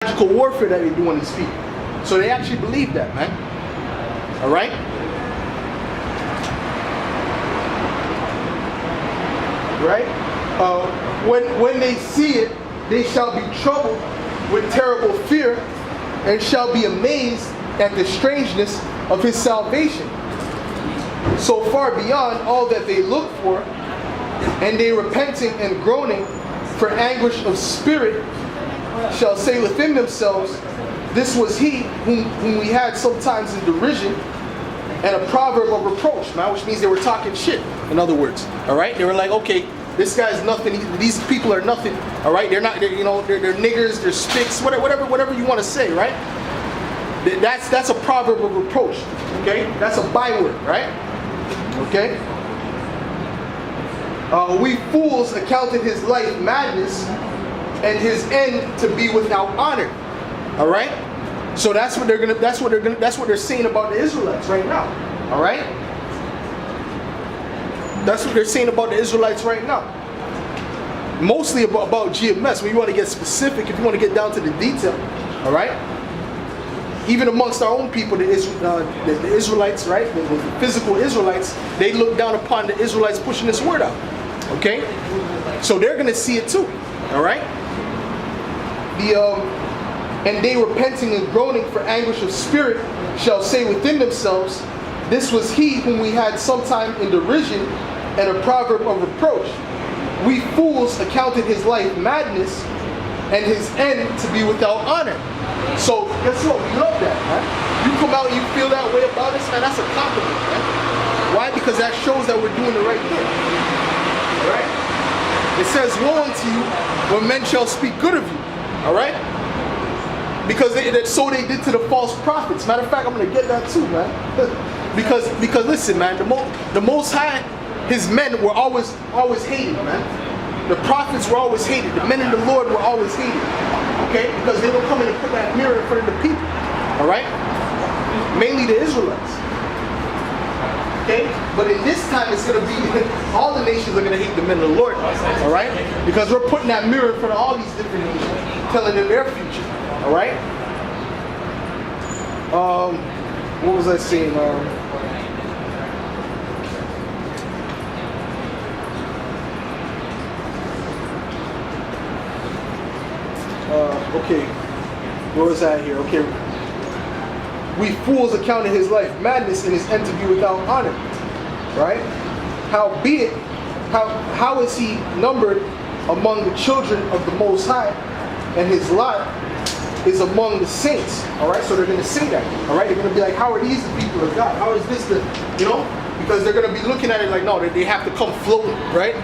warfare that they do on these people. So they actually believe that, man. All right? Right? When they see it, they shall be troubled with terrible fear and shall be amazed at the strangeness of his salvation, so far beyond all that they look for, and they repenting and groaning for anguish of spirit shall say within themselves, this was he whom we had sometimes in derision, and a proverb of reproach, man, which means they were talking shit, in other words. All right? They were like, okay, this guy's nothing, these people are nothing, all right? They're not, they're niggers, they're spicks, whatever you want to say, right? That's a proverb of reproach, okay? That's a byword, right? Okay? We fools accounted his life madness and his end to be without honor. All right? So that's what they're saying about the Israelites right now. All right? That's what they're saying about the Israelites right now. Mostly about GMS. When you want to get specific, if you want to get down to the detail, all right? Even amongst our own people, the Israelites, right? The physical Israelites, they look down upon the Israelites pushing this word out. Okay? So they're going to see it too. All right? And they repenting and groaning for anguish of spirit shall say within themselves, this was he whom we had sometime in derision, and a proverb of reproach. We fools accounted his life madness and his end to be without honor. So guess what? We love that, man. You come out and you feel that way about us, man, that's a compliment, man. Why? Because that shows that we're doing the right thing. Alright? It says, woe unto you when men shall speak good of you. Alright? Because so they did to the false prophets. Matter of fact, I'm going to get that too, man. because listen, man, the Most High, his men were always hated, man. The prophets were always hated. The men of the Lord were always hated. Okay? Because they would come in and put that mirror in front of the people. Alright? Mainly the Israelites. Okay? But in this time, it's going to be, all the nations are going to hate the men of the Lord. Alright? Because we're putting that mirror in front of all these different nations, telling them their future. Alright? What was I saying? Okay, where was I here? Okay, we fools accounted his life madness and his end to be without honor. Right? Howbeit, how is he numbered among the children of the Most High, and his lot is among the saints. All right, so they're going to say that. All right, they're going to be like, how are these the people of God? How is this the, because they're going to be looking at it like, no, they have to come floating, right?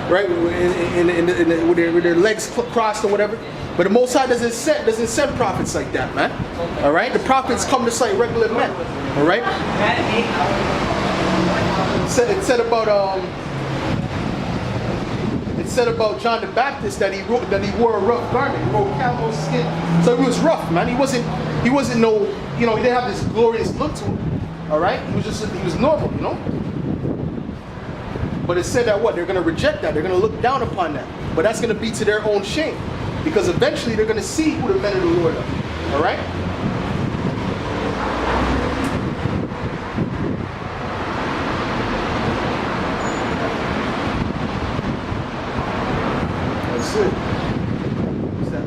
Right, with their legs crossed or whatever. But the Most High doesn't send prophets like that, man. All right, the prophets come just like regular men. All right. It said about John the Baptist that he wore a rough garment. He wore camel skin, so he was rough, man. He wasn't no, he didn't have this glorious look to him. All right, he was normal, But it said that what? They're going to reject that. They're going to look down upon that. But that's going to be to their own shame. Because eventually they're going to see who the men of the Lord are. All right? That's it. What's that?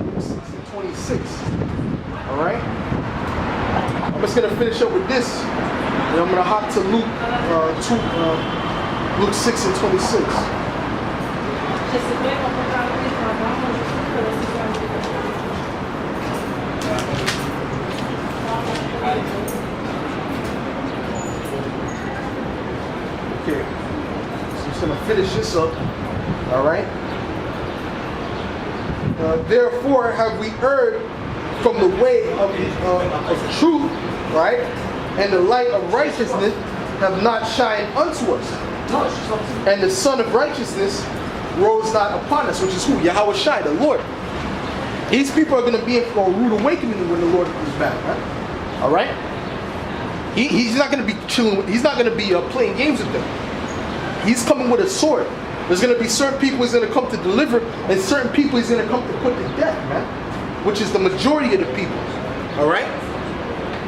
26. All right? I'm just going to finish up with this. And I'm going to hop to Luke 6 and 26. Okay, so I'm just going to finish this up. All right. Therefore have we erred from the way of truth, right? And the light of righteousness have not shined unto us. And the Son of Righteousness rose not upon us, which is who? Yahweh Shai, the Lord. These people are going to be in for a rude awakening when the Lord comes back, right? All right? He's not going to be chilling. He's not going to be playing games with them. He's coming with a sword. There's going to be certain people he's going to come to deliver, and certain people he's going to come to put to death, man. which is the majority of the people. All right.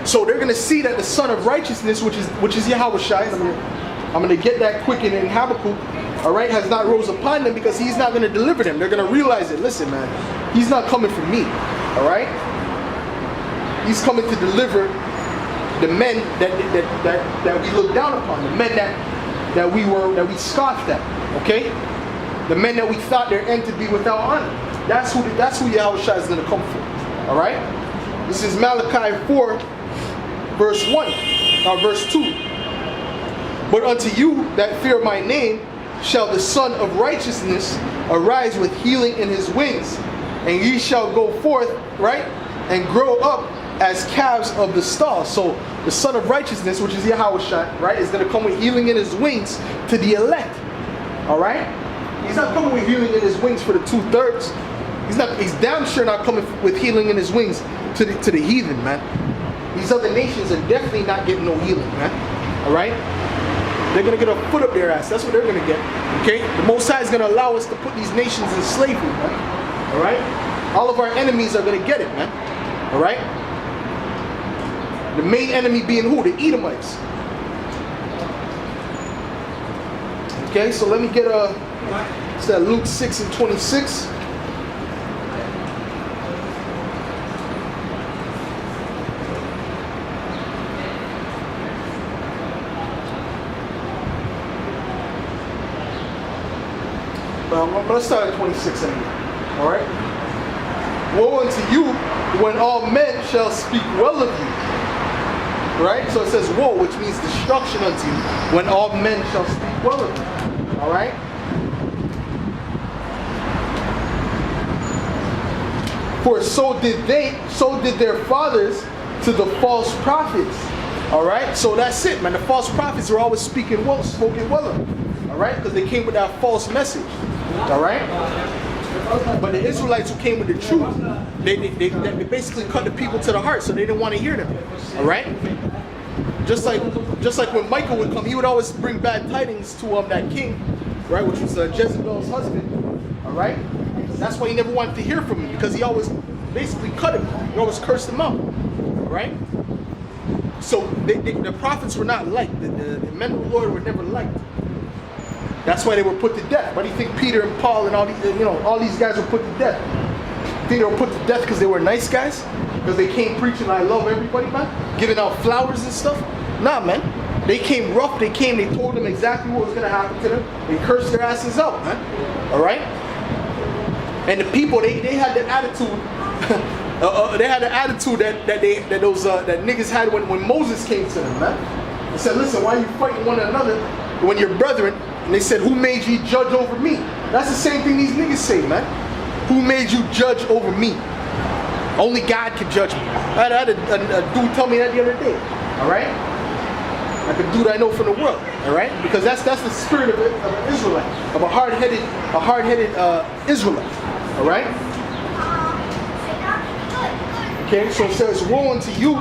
So they're gonna see that the Son of Righteousness, which is Yahweh Shai, I'm gonna get that quick in Habakkuk. All right, has not rose upon them, because he's not gonna deliver them. They're gonna realize it. Listen, man, he's not coming for me. All right. He's coming to deliver the men that we look down upon, the men that we scoffed at. Okay, the men that we thought their end to be without honor. That's who Yahweh Shai is going to come for. All right. This is Malachi 4, verse 2. But unto you that fear my name shall the Son of Righteousness arise with healing in his wings, and ye shall go forth, right, and grow up as calves of the stall. So the Son of Righteousness, which is Yahweh Shai, right, is going to come with healing in his wings to the elect. All right. He's not coming with healing in his wings for the 2/3. He's damn sure not coming with healing in his wings to the heathen, man. These other nations are definitely not getting no healing, man. All right. They're gonna get a foot up their ass. That's what they're gonna get. Okay. The Most High is gonna allow us to put these nations in slavery, man. All right. All of our enemies are gonna get it, man. All right. The main enemy being who? The Edomites. Okay. So let me get it's that Luke 6:26. Let's start at 26 anyway. All right. Woe unto you when all men shall speak well of you. Right. So it says woe, which means destruction unto you when all men shall speak well of you. All right. For so did their fathers to the false prophets. All right. So that's it, man. The false prophets are always spoken well of. All right, because they came with that false message. All right. But the Israelites who came with the truth, they basically cut the people to the heart, so they didn't want to hear them. All right. Just like when Michael would come, he would always bring bad tidings to that king, right, which was Jezebel's husband. All right. That's why he never wanted to hear from him, because he always basically cut him. He always cursed him out. All right. So the prophets were not liked. The men of the Lord were never liked. That's why they were put to death. Why do you think Peter and Paul and all these guys were put to death? You think they were put to death because they were nice guys? Because they came preaching, I love everybody, man? Giving out flowers and stuff? Nah, man. They came rough. They told them exactly what was going to happen to them. They cursed their asses out, man. All right? And the people, they had the attitude. They had the attitude that niggas had when Moses came to them, man. They said, listen, why are you fighting one another when you're brethren? And they said, who made you judge over me? That's the same thing these niggas say, man. Who made you judge over me? Only God can judge me. I had a dude tell me that the other day. All right? Like a dude I know from the world. All right? Because that's the spirit of an Israelite, of a hard-headed Israelite. All right? Okay, so it says, woe unto you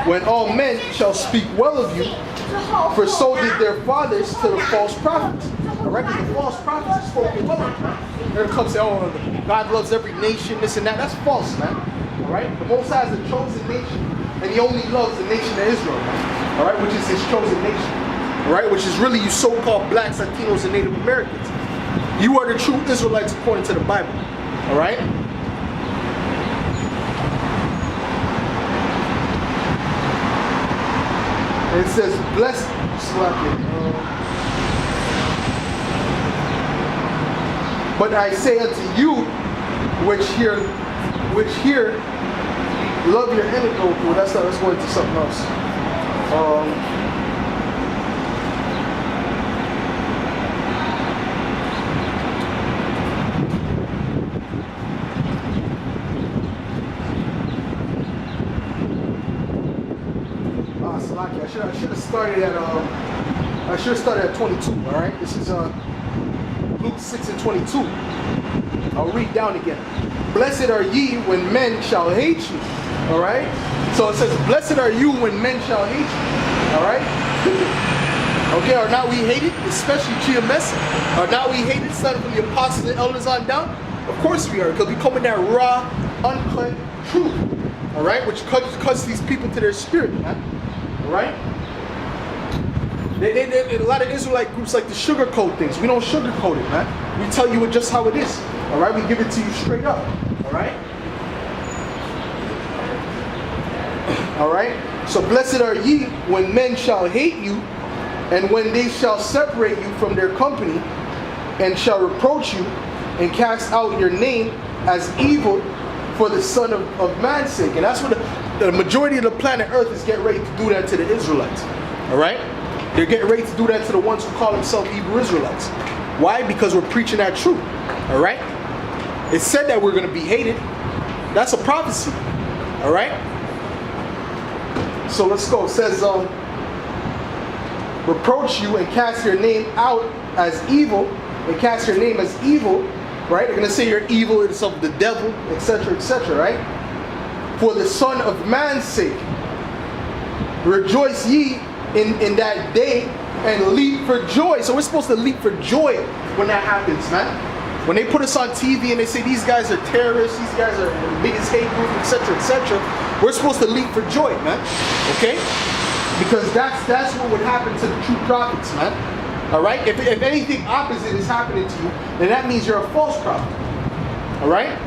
when all men shall speak well of you, for so did their fathers to the false prophets. All right, because the false prophets are spoken well of. They're going to come and say, oh, God loves every nation, this and that. That's false, man. All right, the Most High is a chosen nation, and He only loves the nation of Israel, man. All right, which is His chosen nation. All right, which is really you so-called blacks, Latinos, and Native Americans. You are the true Israelites according to the Bible. All right. It says, blessed, but I say unto you, which here, love your enemy. Oh, well, let's go into something else. I should have started at 22. All right, this is Luke 6:22. I'll read down again. Blessed are ye when men shall hate you. All right. So it says, blessed are you when men shall hate you. All right. Okay. Are not we hated, especially GMS? Are not we hated, starting from the apostles and elders on down? Of course we are, because we come in that raw, uncut, truth, all right, which cuts these people to their spirit, man, all right? A lot of Israelite groups like to sugarcoat things. We don't sugarcoat it, man. We tell you it just how it is, all right? We give it to you straight up, all right? All right? So blessed are ye when men shall hate you, and when they shall separate you from their company, and shall reproach you, and cast out your name as evil for the Son of Man's sake. And that's what the majority of the planet Earth is getting ready to do that to the Israelites. All right? They're getting ready to do that to the ones who call themselves Hebrew Israelites. Why? Because we're preaching that truth. All right? It said that we're going to be hated. That's a prophecy. All right? So let's go. It says, reproach you and cast your name out as evil, and cast your name as evil, right? They're going to say you're evil, it's of the devil, etc., right? For the Son of Man's sake. Rejoice ye in that day and leap for joy. So we're supposed to leap for joy when that happens, man. When they put us on TV and they say these guys are terrorists, these guys are the biggest hate group, etc., we're supposed to leap for joy, man. Okay? Because that's what would happen to the true prophets, man. All right? If anything opposite is happening to you, then that means you're a false prophet. All right?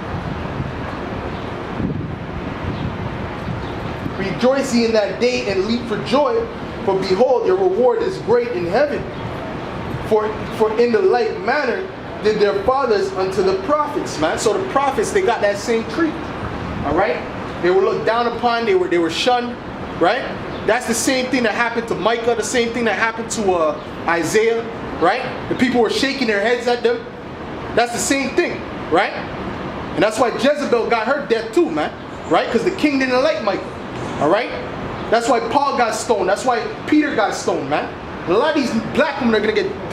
Rejoice ye in that day and leap for joy, for behold, your reward is great in heaven. For in the like manner did their fathers unto the prophets, man. So the prophets, they got that same treatment. All right? They were looked down upon, they were shunned, right? That's the same thing that happened to Micah, the same thing that happened to Isaiah, right? The people were shaking their heads at them. That's the same thing, right? And that's why Jezebel got her death too, man, right? Because the king didn't like Micah, all right? That's why Paul got stoned. That's why Peter got stoned, man. And a lot of these black women are going to get